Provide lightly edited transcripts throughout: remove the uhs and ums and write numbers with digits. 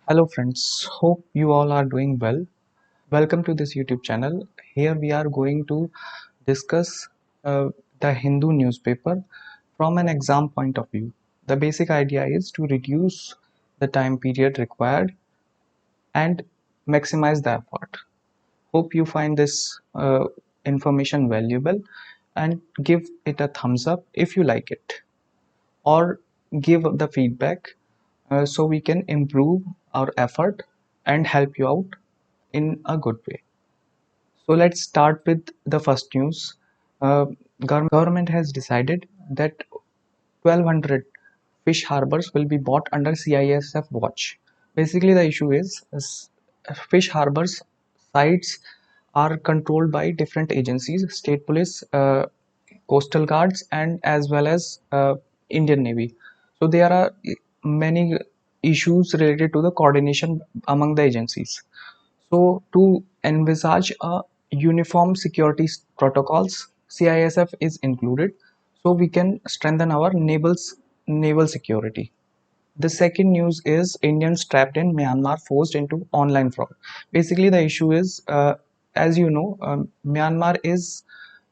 Hello friends, hope you all are doing well. Welcome to this YouTube channel. Here we are going to discuss the Hindu newspaper from an exam point of view. The basic idea is to reduce the time period required and maximize the effort. Hope you find this information valuable and give it a thumbs up if you like it, or give the feedback so we can improve our effort and help you out in a good way. So let's start with the first news. Uh, Government has decided that 1200 fish harbors will be bought under CISF watch. Basically, the issue is fish harbors sites are controlled by different agencies, state police, coastal guards, and as well as Indian Navy. So there are many issues related to the coordination among the agencies. So to envisage a uniform security protocols, CISF is included, so we can strengthen our naval security. The second news is Indians trapped in Myanmar forced into online fraud. Basically, the issue is, as you know, Myanmar is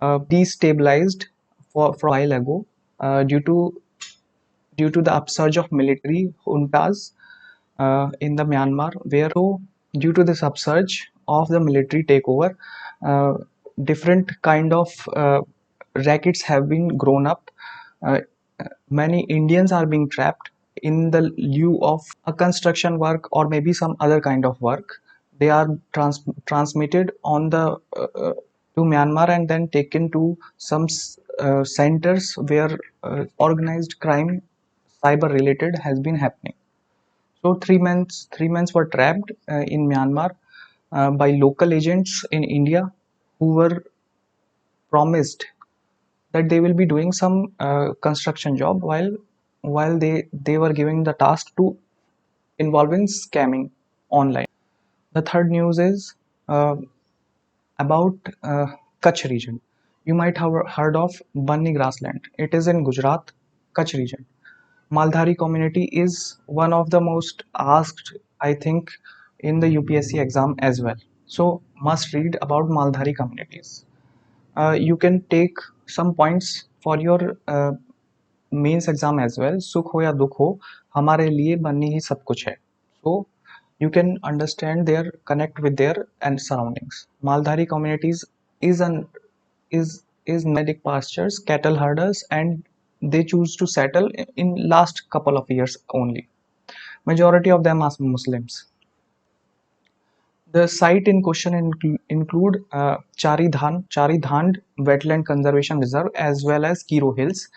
destabilized for a while ago due to the upsurge of military juntas in the Myanmar, where due to this upsurge of the military takeover, uh, different kind of rackets have been grown up. Uh, Many Indians are being trapped in the lieu of a construction work or maybe some other kind of work. They are transmitted on the to Myanmar and then taken to some centers where organized crime, cyber related, has been happening. So three men were trapped in Myanmar by local agents in India who were promised that they will be doing some construction job while they were giving the task to involving scamming online. The third news is uh, about Kutch region. You might have heard of Banni grassland. It is in Gujarat, Kutch region. Maldhari community is one of the most asked, I think, in the UPSC exam as well. So must read about Maldhari communities. You can take some points for your mains exam as well. सुख हो या दुख हो, हमारे लिए बननी ही सब कुछ है. So you can understand their connect with their and surroundings. Maldhari communities is an is nomadic pastures, cattle herders, and they choose to settle in last couple of years only. Majority of them are Muslims. The site in question include Charidhand Wetland Conservation Reserve as well as Kiro Hills.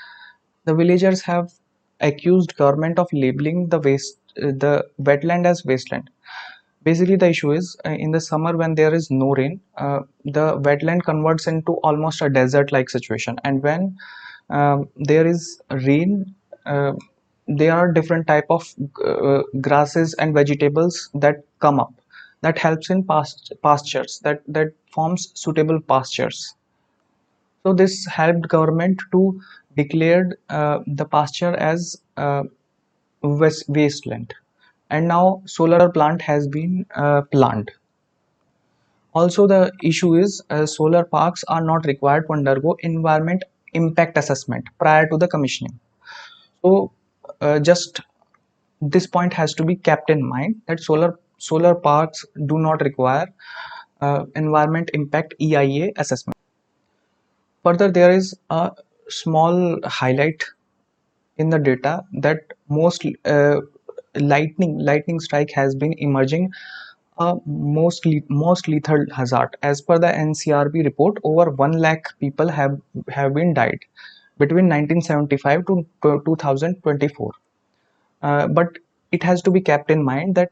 The villagers have accused government of labeling the wetland as wasteland. Basically, the issue is in the summer when there is no rain, the wetland converts into almost a desert-like situation, and when there is rain, there are different type of grasses and vegetables that come up that helps in pastures that forms suitable pastures. So this helped government to declared the pasture as wasteland, and now solar plant has been planted. Also, the issue is solar parks are not required to undergo environment impact assessment prior to the commissioning. So just this point has to be kept in mind that solar parks do not require environment impact EIA assessment. Further, there is a small highlight in the data that most lightning strike has been emerging a most lethal hazard. As per the NCRB report, over 1 lakh people have been died between 1975 to 2024. But it has to be kept in mind that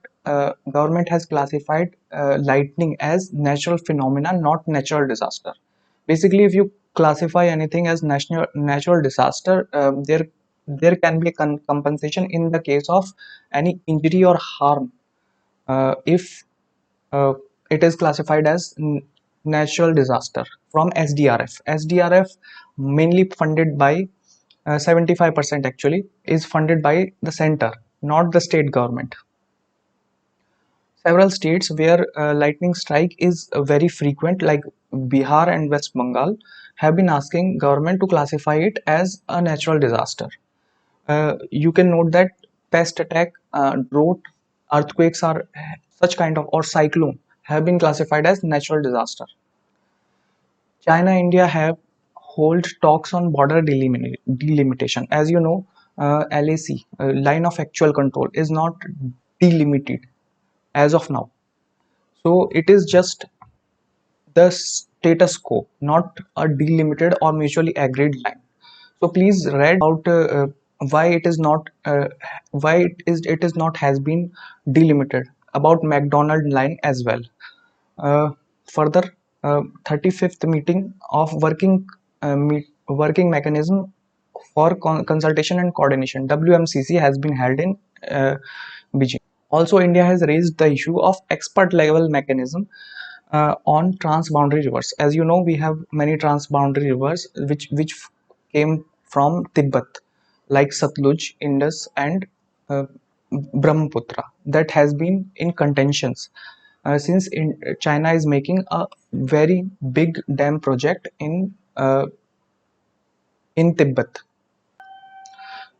government has classified lightning as natural phenomena, not natural disaster. Basically, if you classify anything as natural disaster, there can be a compensation in the case of any injury or harm if uh, it is classified as natural disaster from SDRF. SDRF mainly funded by 75% actually is funded by the center, not the state government. Several states where lightning strike is very frequent, like Bihar and West Bengal, have been asking government to classify it as a natural disaster. You can note that pest attack, drought, earthquakes are such kind of, or cyclone have been classified as natural disaster. China and India have hold talks on border delimitation. As you know, LAC, line of actual control, is not delimited as of now. So it is just the status quo, not a delimited or mutually agreed line. So please read about why it is not why it is not has been delimited about McDonald line as well. Uh, Further, 35th meeting of working mechanism for consultation and coordination (WMCC) has been held in Beijing. Also, India has raised the issue of expert level mechanism on transboundary rivers. As you know, we have many transboundary rivers which came from Tibet, like Satluj, Indus, and uh, Brahmaputra, that has been in contentions since China is making a very big dam project in Tibet.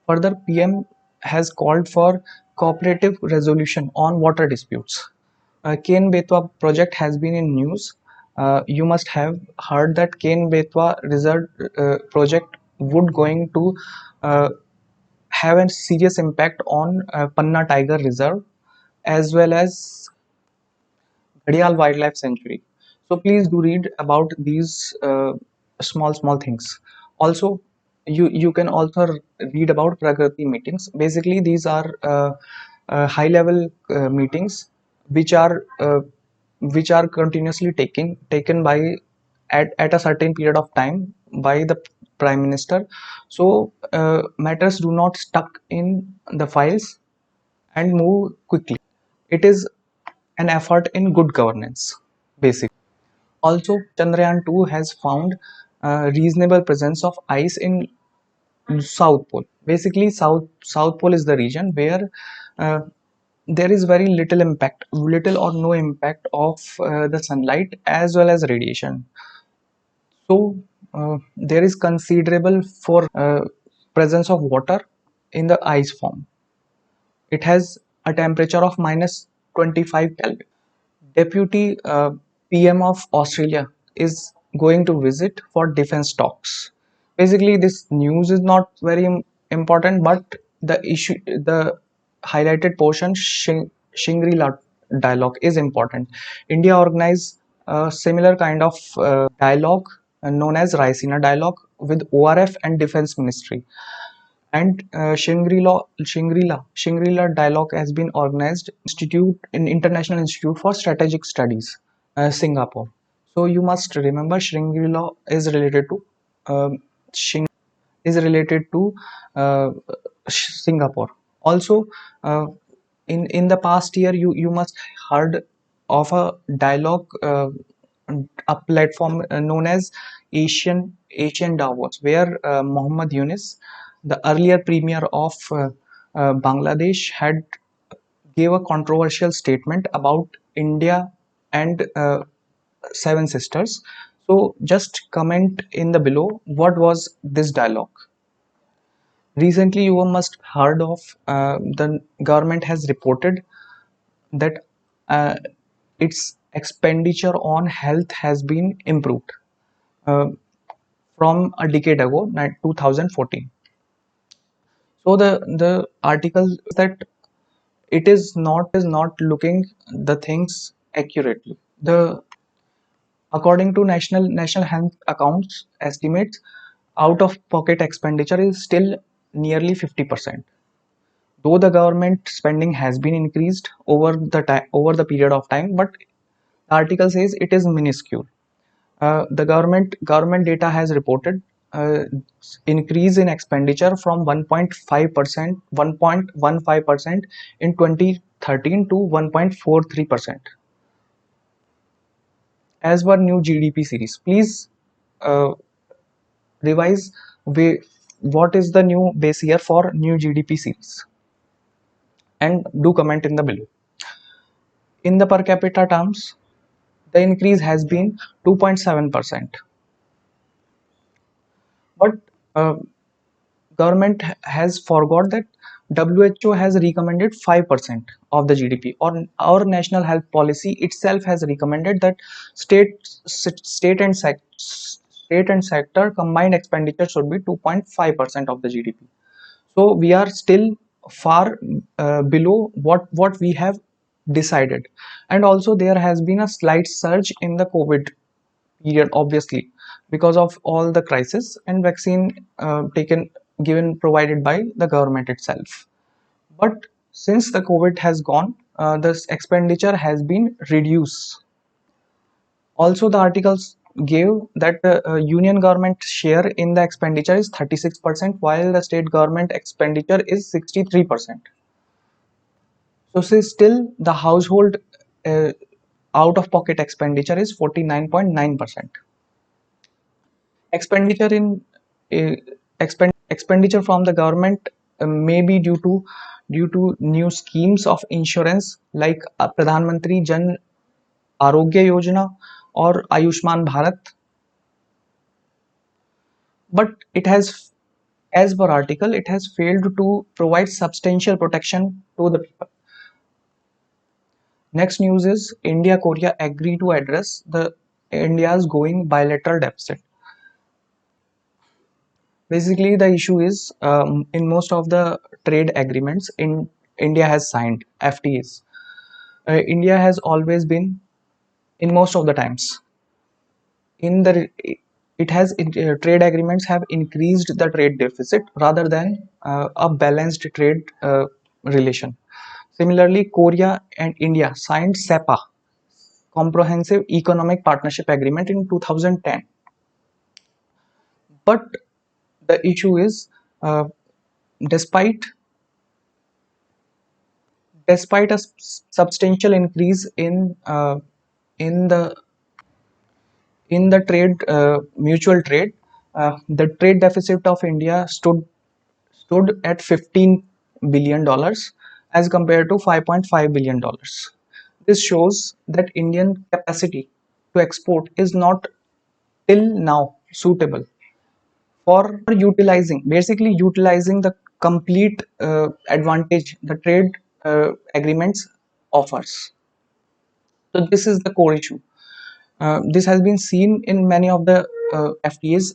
Further, PM has called for cooperative resolution on water disputes. Ken Betwa project has been in news. You must have heard that Ken Betwa Reserve project would going to uh, have a serious impact on Panna Tiger Reserve as well as Ghadial Wildlife Sanctuary. So please do read about these small things. Also, you can also read about Prakriti meetings. Basically, these are high level meetings which are uh, which are continuously taken by at a certain period of time by the prime minister. So matters do not stuck in the files and move quickly. It is an effort in good governance, basically. Also, Chandrayaan 2 has found reasonable presence of ice in South Pole. Basically, South Pole is the region where uh, there is very little or no impact of the sunlight as well as radiation. So there is considerable for presence of water in the ice form. It has a temperature of minus 25 Kelvin. Deputy PM of Australia is going to visit for defense talks. Basically, this news is not very important, but the highlighted portion, Shangri-La dialogue, is important. India organized a similar kind of dialogue known as Raisina dialogue with ORF and Defense Ministry, and Shangri-La Dialogue has been organized in International Institute for Strategic Studies, Singapore. So you must remember Shangri-La is related to is related to uh, Singapore. Also, uh, in the past year, you must heard of a dialogue, a platform known as Asian Davos, where Muhammad Yunus, the earlier premier of Bangladesh, had gave a controversial statement about India and Seven Sisters. So just comment in the below what was this dialogue. Recently, you must heard of the government has reported that its expenditure on health has been improved uh, from a decade ago, 2014. So the article that it is not looking the things accurately. The According to national health accounts estimates, out of pocket expenditure is still nearly 50%. Though the government spending has been increased over the period of time, but the article says it is minuscule. The government data has reported uh, increase in expenditure from 1.15% in 2013 to 1.43% as per new GDP series. Please uh, revise what is the new base year for new GDP series, and do comment in the below. In the per capita terms, the increase has been 2.7%. But uh, government has forgot that WHO has recommended 5% of the GDP, or our national health policy itself has recommended that state and state and sector combined expenditure should be 2.5% of the GDP. So we are still far below what we have decided. And also there has been a slight surge in the COVID period, obviously because of all the crisis and vaccine taken given provided by the government itself. But since the COVID has gone, this expenditure has been reduced. Also the articles gave that the union government share in the expenditure is 36%, while the state government expenditure is 63%. So still the household uh, out of pocket expenditure is 49.9%. Expenditure in uh, expenditure from the government may be due to new schemes of insurance like Pradhan Mantri Jan Arogya Yojana or Ayushman Bharat, but it has, as per article, it has failed to provide substantial protection to the people. Next news is India Korea agree to address the India's going bilateral deficit. Basically, the issue is in most of the trade agreements in India has signed FTAs. India has always been, in most of the times, in the it has trade agreements have increased the trade deficit rather than a balanced trade relation. Similarly, Korea and India signed SEPA, Comprehensive Economic Partnership Agreement, in 2010. But the issue is, uh, despite despite a substantial increase in the trade mutual trade, the trade deficit of India stood at $15 billion as compared to $5.5 billion. This shows that Indian capacity to export is not till now suitable for utilizing the complete advantage the trade agreements offers. So this is the core issue. This has been seen in many of the FTAs.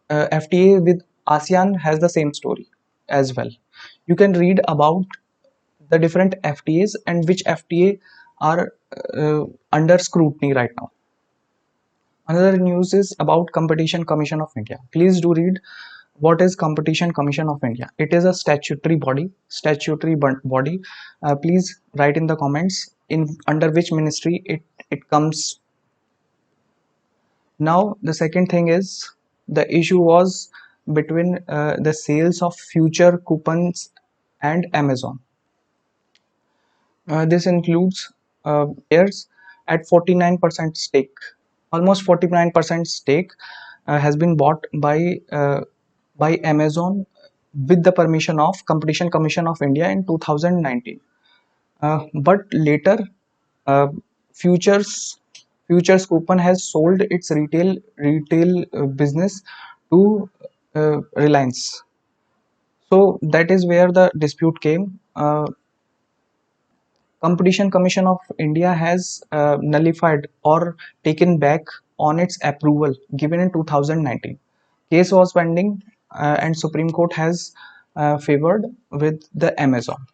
FTA with ASEAN has the same story as well. You can read about the different FTAs and which FTA are under scrutiny right now. Another news is about Competition Commission of India. Please do read what is Competition Commission of India. It is a statutory body. Please write in the comments in under which ministry it comes. Now the second thing is the issue was between the sales of future coupons and Amazon. This includes shares at 49% stake. Almost 49% stake has been bought by Amazon with the permission of Competition Commission of India in 2019. But later, uh, Futures Futures Coupon has sold its retail business to Reliance. So that is where the dispute came. Competition Commission of India has nullified or taken back on its approval given in 2019. Case was pending and Supreme Court has favored with the Amazon.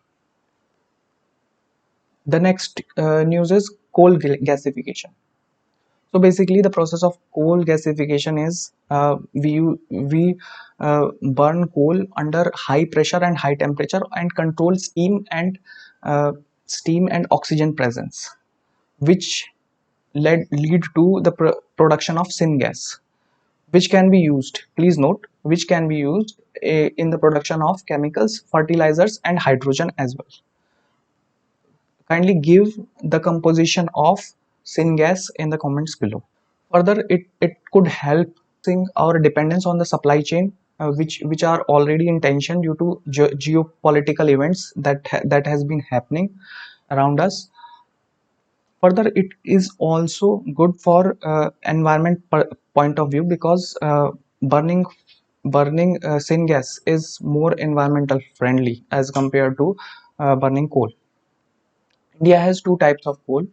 The next news is coal gasification. So basically, the process of coal gasification is we burn coal under high pressure and high temperature and control uh, steam and oxygen presence, which lead to the production of syngas, which can be used. Please note, which can be used in the production of chemicals, fertilizers, and hydrogen as well. Kindly give the composition of syngas in the comments below. Further, it could help our dependence on the supply chain, which are already in tension due to geopolitical events that has been happening around us. Further, it is also good for environment point of view, because burning syngas is more environmental friendly as compared to burning coal. India has two types of coal,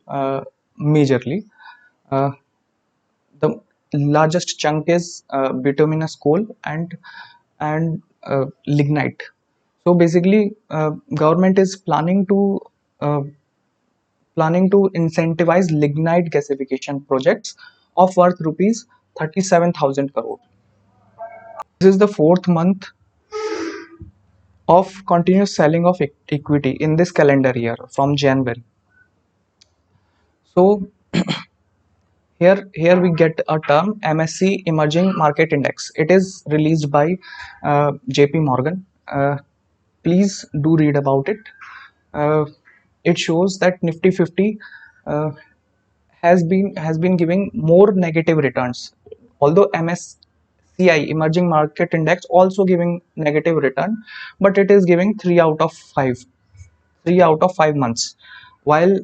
majorly. Uh, the largest chunk is bituminous coal and lignite. So basically, government is uh, planning to incentivize lignite gasification projects of worth rupees 37,000 crore. This is the fourth month of continuous selling of equity in this calendar year from January. So here we get a term, MSC Emerging Market Index. It is released by JP Morgan. Please do read about it. Uh, it shows that Nifty 50 uh, has been giving more negative returns, although MSCI Emerging Market Index also giving negative return, but it is giving 3 out of 5 months, while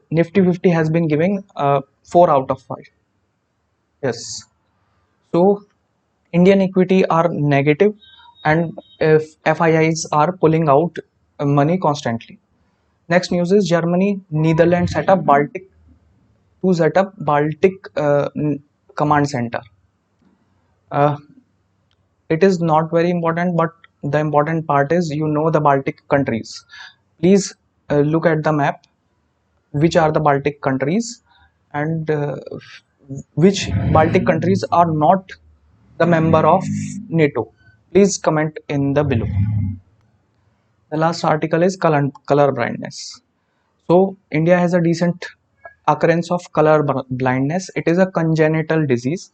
Nifty 50 has been giving 4 out of 5. Yes. So Indian equity are negative, and if FIIs are pulling out money constantly. Next news is Germany, Netherlands set up Baltic command center. Uh, it is not very important, but the important part is the Baltic countries. Please look at the map. Which are the Baltic countries, and which Baltic countries are not the member of NATO? Please comment in the below. The last article is color blindness. So India has a decent occurrence of color blindness. It is a congenital disease.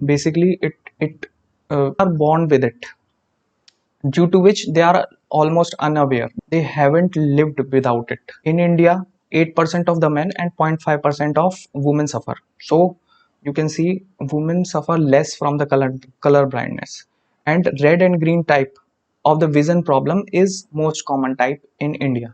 Basically, it are born with it, due to which they are almost unaware. They haven't lived without it. In India, 8% of the men and 0.5% of women suffer. So you can see women suffer less from the color blindness. And red and green type of the vision problem is most common type in India.